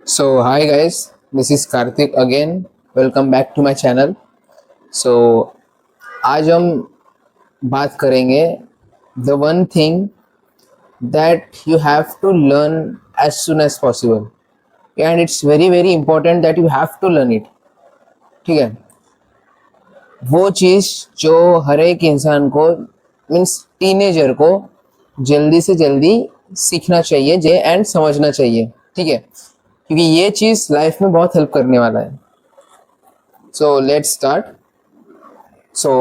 So hi guys, this is Karthik again. Welcome back to my channel. So आज हम बात करेंगे the one thing that you have to learn as soon as possible, and it's very important that you have to learn it. ठीक है, वो चीज़ जो हर एक इंसान को मीन्स टीनेजर को जल्दी से जल्दी सीखना चाहिए जे एंड समझना चाहिए. ठीक है, क्योंकि ये चीज़ लाइफ में बहुत हेल्प करने वाला है. So let's start. So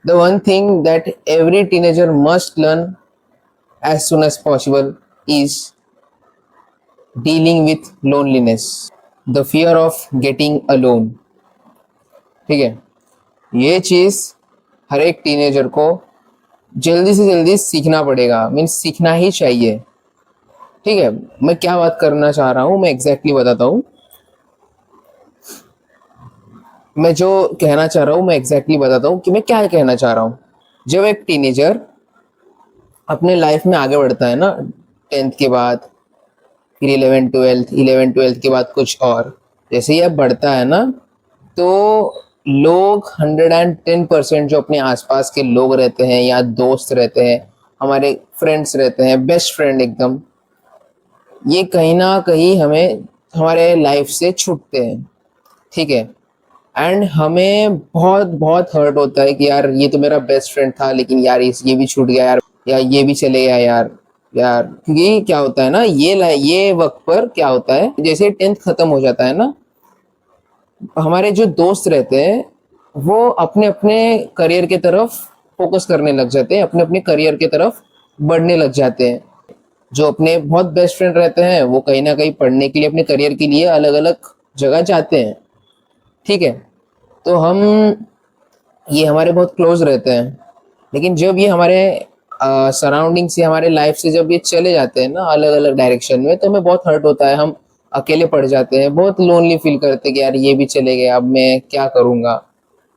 the one thing that every teenager must learn as soon as possible is dealing with loneliness, the fear of getting alone. ठीक है, ये चीज़ हर एक टीनेजर को जल्दी से जल्दी सीखना पड़ेगा, मीन्स सीखना ही चाहिए. ठीक है, मैं क्या बात करना चाह रहा हूँ मैं एग्जैक्टली बताता हूँ. मैं जो कहना चाह रहा हूँ मैं एग्जैक्टली बताता हूँ कि मैं क्या कहना चाह रहा हूँ. जब एक टीनेजर अपने लाइफ में आगे बढ़ता है ना, 10th के बाद फिर 11 12 के बाद कुछ और, जैसे ही अब बढ़ता है ना, तो लोग 110% जो अपने आसपास के लोग रहते हैं या दोस्त रहते हैं, हमारे फ्रेंड्स रहते हैं, बेस्ट फ्रेंड एकदम, ये कहीं ना कहीं हमें हमारे लाइफ से छूटते हैं. ठीक है, एंड हमें बहुत बहुत हर्ट होता है कि यार ये तो मेरा बेस्ट फ्रेंड था, लेकिन यार ये भी छूट गया यार, या ये भी चले गया यार. क्योंकि क्या होता है ना, ये वक्त पर क्या होता है, जैसे 10th खत्म हो जाता है ना, हमारे जो दोस्त रहते हैं वो अपने अपने करियर के तरफ फोकस करने लग जाते हैं, अपने अपने करियर के तरफ बढ़ने लग जाते हैं. जो अपने बहुत बेस्ट फ्रेंड रहते हैं वो कहीं ना कहीं पढ़ने के लिए, अपने करियर के लिए अलग अलग जगह जाते हैं. ठीक है, तो ये हमारे बहुत क्लोज रहते हैं, लेकिन जब ये हमारे सराउंडिंग से, हमारे लाइफ से जब ये चले जाते हैं ना अलग अलग डायरेक्शन में, तो हमें बहुत हर्ट होता है. हम अकेले पड़ जाते हैं, बहुत लोनली फील करते हैं कि यार ये भी चले गए, अब मैं क्या करूँगा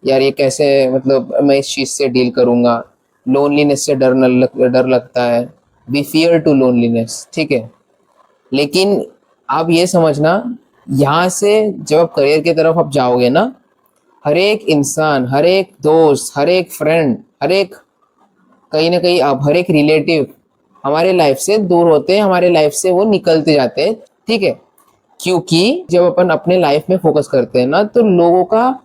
यार, ये कैसे, मतलब मैं इस चीज़ से डील करूँगा. लोनलीनेस से डर लगता है. We fear to loneliness. ठीक है, लेकिन आप ये समझना, यहाँ से जब आप करियर की तरफ आप जाओगे ना, हर एक इंसान, हर एक दोस्त, हर एक फ्रेंड, हर एक कहीं ना कहीं अब हर एक रिलेटिव हमारे लाइफ से दूर होते हैं, हमारे लाइफ से वो निकलते जाते हैं. ठीक है, क्योंकि जब अपन अपने लाइफ में फोकस करते हैं ना, तो लोगों का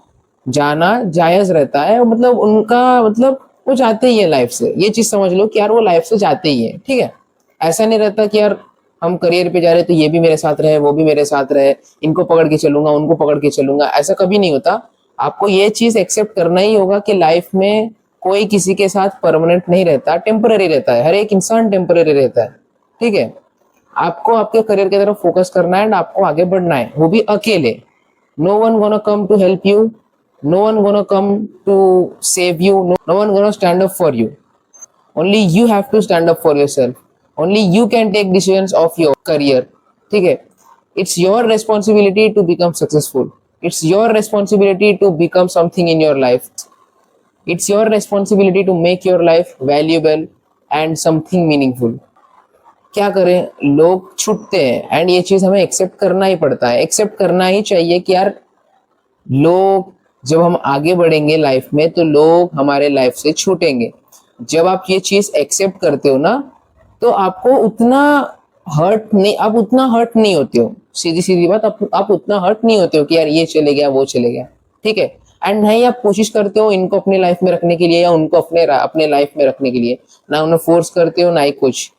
जाना जायज रहता है. मतलब उनका मतलब वो जाते ही है लाइफ से, ये चीज़ समझ लो कि यार वो लाइफ से जाते ही है. ठीक है, ऐसा नहीं रहता कि यार हम करियर पे जा रहे तो ये भी मेरे साथ रहे, वो भी मेरे साथ रहे, इनको पकड़ के चलूंगा, उनको पकड़ के चलूंगा, ऐसा कभी नहीं होता. आपको ये चीज़ एक्सेप्ट करना ही होगा कि लाइफ में कोई किसी के साथ परमानेंट नहीं रहता, टेम्पररी रहता है. हर एक इंसान टेम्पररी रहता है. ठीक है, आपको आपके करियर की तरफ फोकस करना है एंड आपको आगे बढ़ना है, वो भी अकेले. No one gonna come to help you, no one gonna come to save you, no one gonna stand up for you. Only you have to stand up for yourself. Only you can take decisions of your career. ठीक है, it's your responsibility to become successful. It's your responsibility to become something in your life. It's your responsibility to make your life valuable and something meaningful. क्या करें, लोग छूटते हैं and ये चीज़ हमें accept करना ही पड़ता है, एक्सेप्ट करना ही चाहिए कि यार लोग, जब हम आगे बढ़ेंगे लाइफ में तो लोग हमारे लाइफ से छूटेंगे. जब आप ये चीज़ एक्सेप्ट करते हो ना, तो आपको उतना आप उतना हर्ट नहीं होते हो. सीधी सीधी बात, आप उतना हर्ट नहीं होते हो कि यार ये चले गया, वो चले गया. ठीक है, एंड नहीं आप कोशिश करते हो इनको अपने लाइफ में रखने के लिए या उनको अपने लाइफ में रखने के लिए, ना उन्हें फोर्स करते हो ना ही कुछ,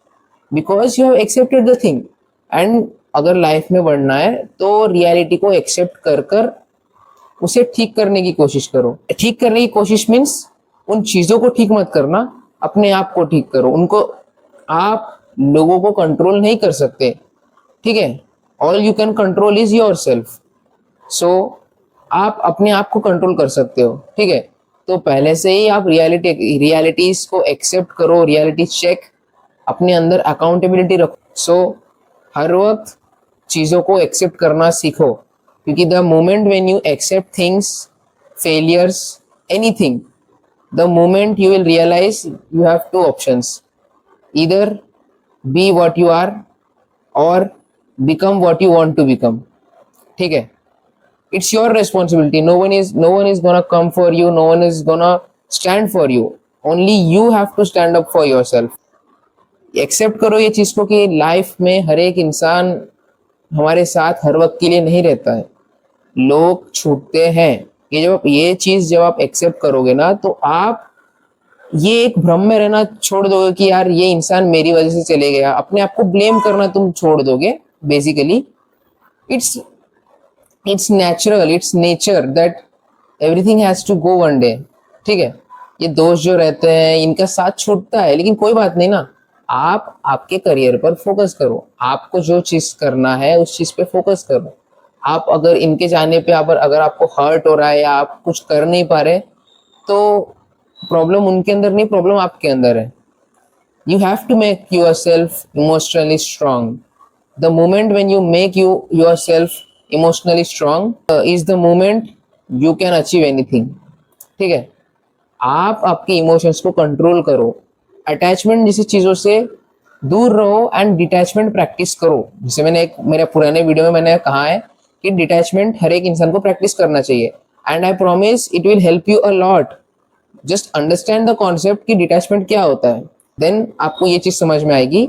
because you have accepted the thing. And अगर लाइफ में बढ़ना है तो रियलिटी को एक्सेप्ट कर कर उसे ठीक करने की कोशिश करो. ठीक करने की कोशिश मीन्स उन चीज़ों को ठीक मत करना, अपने आप को ठीक करो. उनको आप लोगों को कंट्रोल नहीं कर सकते. ठीक है, all you can control is yourself. So आप अपने आप को कंट्रोल कर सकते हो. ठीक है, तो पहले से ही आप रियलिटीज को एक्सेप्ट करो, रियलिटी चेक, अपने अंदर अकाउंटेबिलिटी रखो. सो हर वक्त चीज़ों को एक्सेप्ट करना सीखो, क्योंकि the moment when you accept things, failures, anything, the moment you will realise you have two options. Either be what you are और become what you want to become, ठीक है। It's your responsibility, no one is gonna come for you, no one is gonna stand for you, only you have to stand up for yourself. Accept करो ये चीज को कि life में हर एक इंसान हमारे साथ हर वक्त के लिए नहीं रहता है, लोग छूटते हैं। ये चीज जब आप एक्सेप्ट करोगे ना, तो आप ये एक भ्रम में रहना छोड़ दोगे कि यार ये इंसान मेरी वजह से चले गया, अपने आप को ब्लेम करना तुम छोड़ दोगे। Basically it's it's natural, it's nature that everything has to go one day, ठीक है। ये दोस्त जो रहते हैं इनका साथ छूटता है, लेकिन कोई बात नहीं ना, आप आपके करियर पर फोकस करो, आपको जो चीज करना है उस चीज पे फोकस करो। आप अगर इनके जाने पे अगर आपको हर्ट हो रहा है या आप कुछ कर नहीं पा रहे, तो प्रॉब्लम उनके अंदर नहीं, प्रॉब्लम आपके अंदर है। You have to make yourself emotionally strong. The moment when you make yourself emotionally strong is the moment you can achieve anything, ठीक है। आप आपके इमोशंस को कंट्रोल करो, अटैचमेंट जैसी चीज़ों से दूर रहो एंड डिटैचमेंट प्रैक्टिस करो। जैसे मैंने एक मेरे पुराने वीडियो में मैंने कहा है कि डिटैचमेंट हर एक इंसान को प्रैक्टिस करना चाहिए, and I promise it will help you a lot. Just understand the concept कि डिटैचमेंट क्या होता है, देन आपको ये चीज़ समझ में आएगी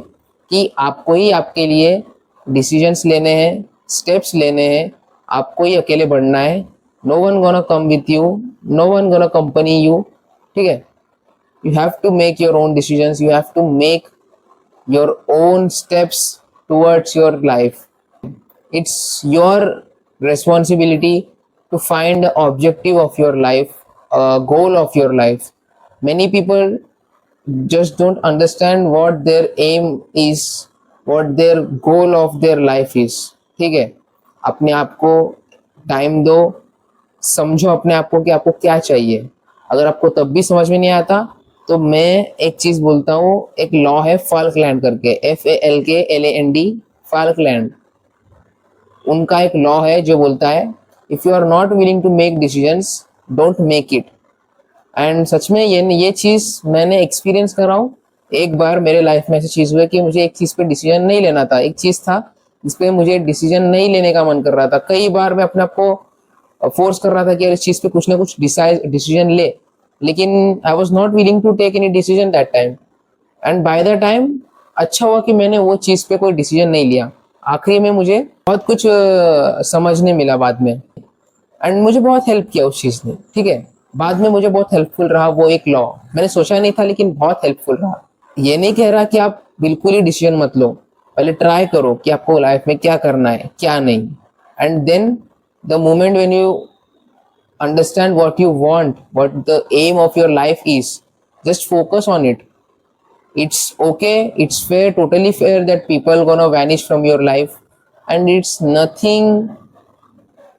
कि आपको ही आपके लिए डिसीजंस लेने हैं, स्टेप्स लेने हैं, आपको ही अकेले बढ़ना है। No one gonna come with you, no one gonna company you, ठीक है। You have to make your own decisions, you have to make your own steps towards your life. It's your responsibility to find the objective of your life, a goal of your life. Many people just don't understand what their aim is, what their goal of their life is, ठीक है। अपने आप को time दो, समझो अपने आप को कि आपको क्या चाहिए। अगर आपको तब भी समझ में नहीं आता, तो मैं एक चीज़ बोलता हूँ, एक लॉ है फाल्कलैंड करके, FALKLAND, फाल्कलैंड। उनका एक लॉ है जो बोलता है if you are not willing to make decisions, don't make it. And सच में ये चीज़ मैंने एक्सपीरियंस कर रहा हूँ। एक बार मेरे लाइफ में ऐसी चीज़ हुई कि मुझे एक चीज़ पे डिसीजन नहीं लेना था, एक चीज़ था जिस पे मुझे डिसीजन नहीं लेने का मन कर रहा था। कई बार मैं अपने आप को फोर्स कर रहा था कि इस चीज़ पे कुछ ना कुछ डिसीजन ले, लेकिन I was not willing to take any decision that time. And by the time अच्छा हुआ कि मैंने वो चीज़ पे कोई डिसीजन नहीं लिया। आखिरी में मुझे बहुत कुछ समझने मिला बाद में, एंड मुझे बहुत हेल्प किया उस चीज़ ने, ठीक है। बाद में मुझे बहुत हेल्पफुल रहा वो एक लॉ, मैंने सोचा नहीं था लेकिन बहुत हेल्पफुल रहा। ये नहीं कह रहा कि आप बिल्कुल ही डिसीजन मत लो, पहले ट्राई करो कि आपको लाइफ में क्या करना है क्या नहीं, and then the moment when you understand what you want, what the aim of your life is, just focus on it. It's okay, it's fair, totally fair that people gonna vanish from your life, and it's nothing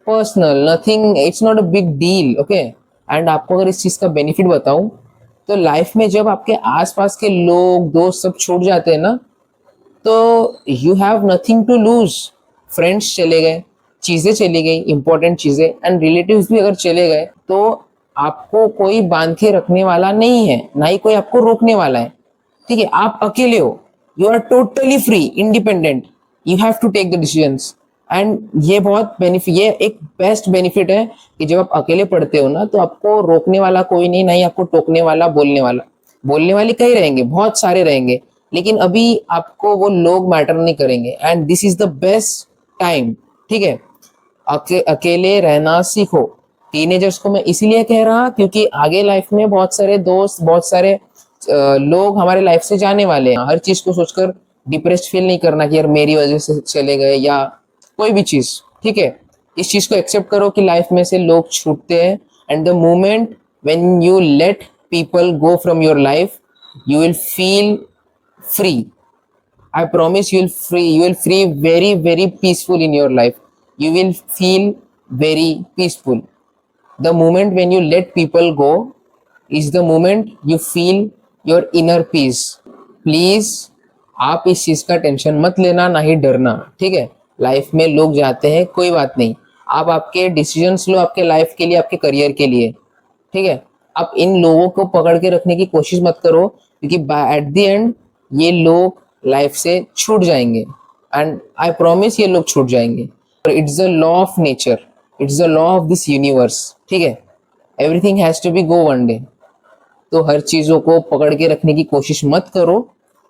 personal, nothing, it's not a big deal, okay। And आपको अगर इस चीज़ का benefit बताऊं, तो life में जब आपके आसपास के लोग दोस्त सब छूट जाते हैं ना, तो you have nothing to lose. Friends चले गए, चीज़ें चली गई, इंपॉर्टेंट चीज़ें, एंड रिलेटिव्स भी अगर चले गए, तो आपको कोई बांध के रखने वाला नहीं है, ना ही कोई आपको रोकने वाला है, ठीक है। आप अकेले हो, you are totally free, independent, you have to take the decisions. And ये बहुत बेनिफिट, ये एक बेस्ट बेनिफिट है कि जब आप अकेले पढ़ते हो ना, तो आपको रोकने वाला कोई नहीं, ना ही आपको टोकने वाला, बोलने वाले कई रहेंगे, बहुत सारे रहेंगे, लेकिन अभी आपको वो लोग मैटर नहीं करेंगे। And this is the best time, ठीक है। अकेले रहना सीखो। टीनेजर्स को मैं इसीलिए कह रहा क्योंकि आगे लाइफ में बहुत सारे दोस्त, बहुत सारे लोग हमारे लाइफ से जाने वाले हैं। हर चीज को सोचकर डिप्रेस्ड फील नहीं करना कि यार मेरी वजह से चले गए या कोई भी चीज, ठीक है। इस चीज को एक्सेप्ट करो कि लाइफ में से लोग छूटते हैं, and the moment when you let people go from your life, you will feel free. I promise you will free very, very peaceful in your life. You will feel very peaceful. The moment when you let people go is the moment you feel your inner peace. Please, आप इस चीज का tension मत लेना, ना ही डरना, ठीक है। लाइफ में लोग जाते हैं, कोई बात नहीं, आप आपके डिसीजंस लो आपके लाइफ के लिए, आपके करियर के लिए, ठीक है। आप इन लोगों को पकड़ के रखने की कोशिश मत करो, क्योंकि एट द एंड ये लोग लाइफ से छूट जाएंगे। एंड आई प्रॉमिस ये लोग छूट जाएंगे। It's the law of nature, it's the law of this universe, ठीक है। Everything has to be go one day. तो हर चीजों को पकड़ के रखने की कोशिश मत करो।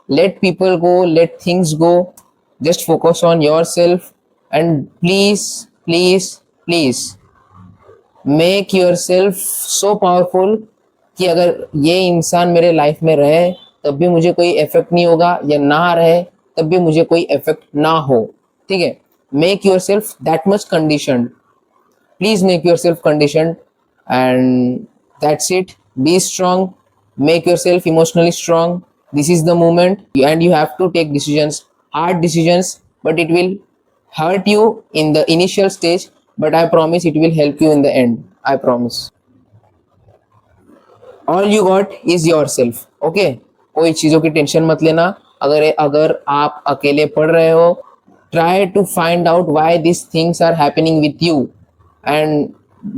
Let people go, let things go, just focus on your self and please please please make your self so powerful कि अगर ये इंसान मेरे लाइफ में रहे तब भी मुझे कोई इफेक्ट नहीं होगा, या ना रहे तब भी मुझे कोई इफेक्ट ना हो, ठीक है। Make your self that much conditioned, please make yourself conditioned, and that's it. Be strong, make yourself emotionally strong. This is the moment, and you have to take decisions, hard decisions, but it will hurt you in the initial stage, but I promise it will help you in the end. I promise. All you got is yourself. Okay, कोई चीज़ों की tension मत लेना। अगर आप अकेले पढ़ रहे हो, try to find out why these things are happening with you. And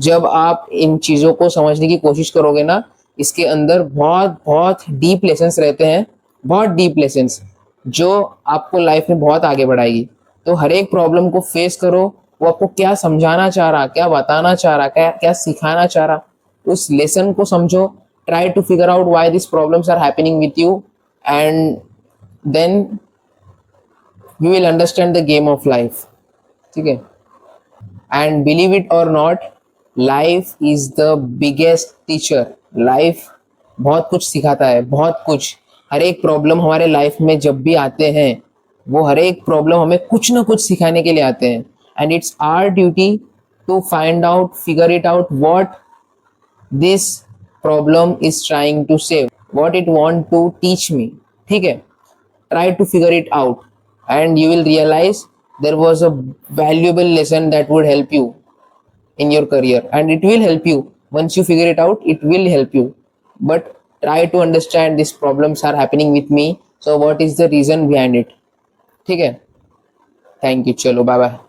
जब आप इन चीज़ों को समझने की कोशिश करोगे ना, इसके अंदर बहुत बहुत डीप लेसन्स रहते हैं, बहुत डीप लेसन्स जो आपको लाइफ में बहुत आगे बढ़ाएगी। तो हर एक प्रॉब्लम को फेस करो, वो आपको क्या समझाना चाह रहा, क्या बताना चाह रहा, क्या क्या सिखाना चाह रहा, उस लेसन को समझो। Try to figure out why this problems are happening with you, and then you will understand the game of life, ठीक है। And believe it or not, life is the biggest teacher. Life बहुत कुछ सिखाता है, बहुत कुछ। हर एक problem हमारे लाइफ में जब भी आते हैं, वो हर एक प्रॉब्लम हमें कुछ ना कुछ सिखाने के लिए आते हैं। And it's our duty to find out, figure it out what this problem is trying to say, what it want to teach me, ठीक है। Try to figure it out and you will realize there was a valuable lesson that would help you in your career, and it will help you once you figure it out. It will help you, but try to understand these problems are happening with me, so what is the reason behind it, ठीक है। Thank you, चलो bye bye.